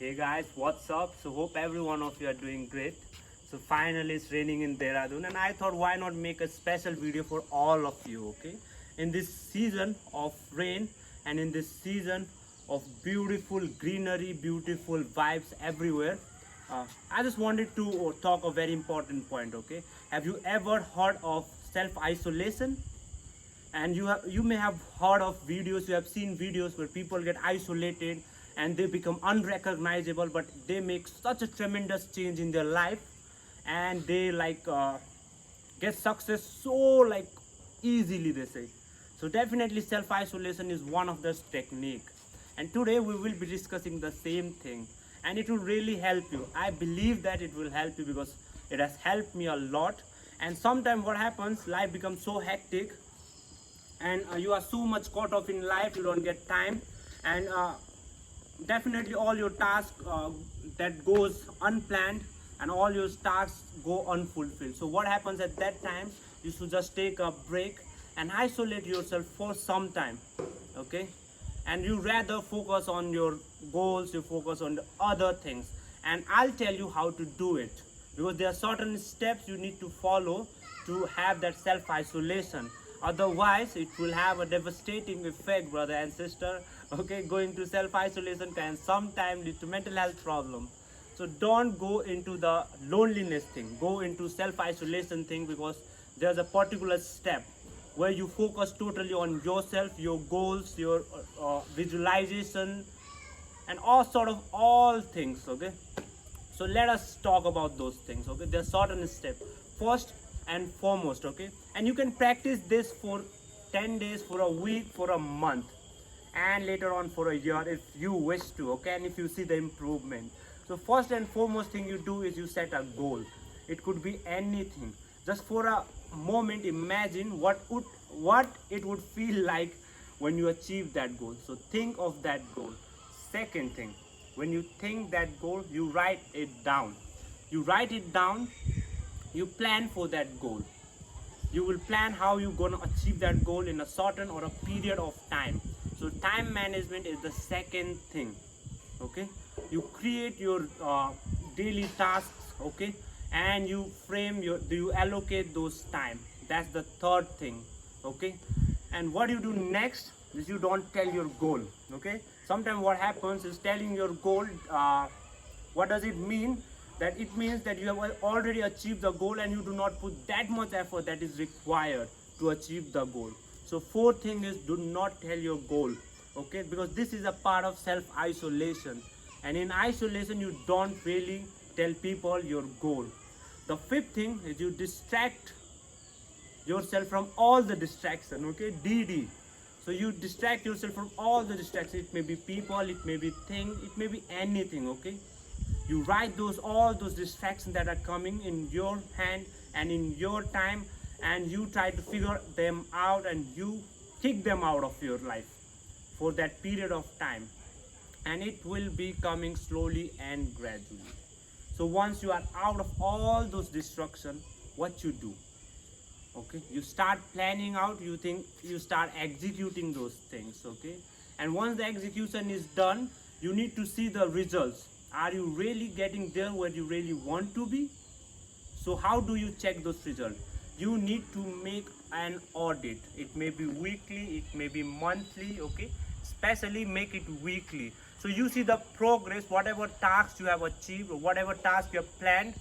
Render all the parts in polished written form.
Hey guys, what's up? So hope every one of you are doing great. So finally it's raining in Dehradun and I thought why not make a special video for all of you, okay? In this season of rain and in this season of beautiful greenery, beautiful vibes everywhere, I just wanted to talk a very important point, okay? Have you ever heard of self-isolation? And you may have heard of videos, you have seen videos where people get isolated and they become unrecognizable, but they make such a tremendous change in their life, and they get success so easily, they say. So definitely self isolation is one of those technique, and today we will be discussing the same thing, and it will really help you. I believe that it will help you because it has helped me a lot. And sometimes what happens, life becomes so hectic, and you are so much caught up in life, you don't get time, and definitely all your tasks that goes unplanned, and all your tasks go unfulfilled. So what happens at that time, you should just take a break and isolate yourself for some time, okay? And you rather focus on your goals, you focus on the other things, and I'll tell you how to do it, because there are certain steps you need to follow to have that self isolation. Otherwise it will have a devastating effect, brother and sister, okay? Going to self isolation can sometimes lead to mental health problem. So don't go into the loneliness thing, go into self isolation thing, because there's a particular step where you focus totally on yourself, your goals, your visualization, and all things, okay? So let us talk about those things, okay? There's certain steps. First and foremost, okay? And you can practice this for 10 days, for a week, for a month, and later on for a year if you wish to, okay? And if you see the improvement. So first and foremost thing you do is you set a goal. It could be anything. Just for a moment imagine what it would feel like when you achieve that goal. So think of that goal. Second thing, when you think that goal, you write it down. You write it down, you plan for that goal. You will plan how you're gonna achieve that goal in a certain or a period of time. So time management is the second thing, okay? You create your daily tasks, okay? And you you allocate those time. That's the third thing, okay? And what you do next is you don't tell your goal, okay? Sometimes what happens is telling your goal, what does it mean? That it means that you have already achieved the goal and you do not put that much effort that is required to achieve the goal. So fourth thing is, do not tell your goal, okay? Because this is a part of self isolation, and in isolation you don't really tell people your goal. The fifth thing is you distract yourself from all the distraction, okay? DD. So you distract yourself from all the distractions. It may be people, it may be thing, it may be anything, okay? You write all those distractions that are coming in your hand and in your time, and you try to figure them out, and you kick them out of your life for that period of time, and it will be coming slowly and gradually. So once you are out of all those distractions, what you do, okay? You start planning out, you start executing those things, okay? And once the execution is done, you need to see the results. Are you really getting there where you really want to be? So how do you check those results? You need to make an audit. It may be weekly, it may be monthly, okay? Especially make it weekly. So you see the progress, whatever tasks you have achieved or whatever task you have planned.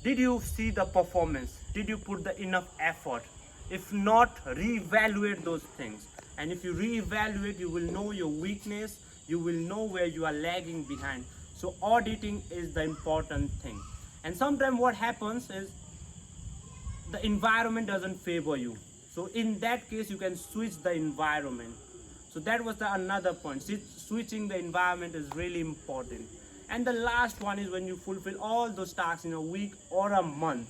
Did you see the performance? Did you put the enough effort? If not, reevaluate those things. And if you reevaluate, you will know your weakness, you will know where you are lagging behind. So auditing is the important thing. And sometimes what happens is the environment doesn't favor you. So in that case, you can switch the environment. So that was another point. Switching the environment is really important. And the last one is, when you fulfill all those tasks in a week or a month,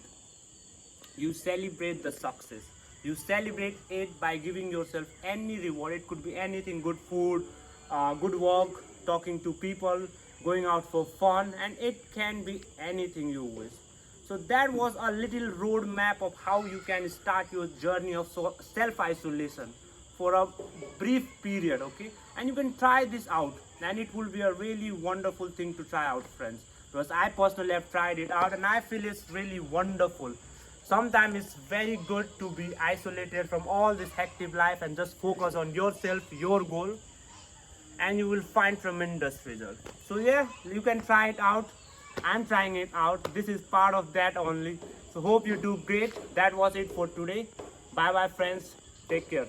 you celebrate the success. You celebrate it by giving yourself any reward. It could be anything: good food, good work, talking to people, going out for fun, and it can be anything you wish. So that was a little roadmap of how you can start your journey of self isolation for a brief period, okay? And you can try this out. and it will be a really wonderful thing to try out, friends, because I personally have tried it out and I feel it's really wonderful. Sometimes it's very good to be isolated from all this hectic life and just focus on yourself, your goal, and you will find tremendous results. So yeah, you can try it out. I'm trying it out. This is part of that only. So hope you do great. That was it for today. Bye bye, friends. Take care.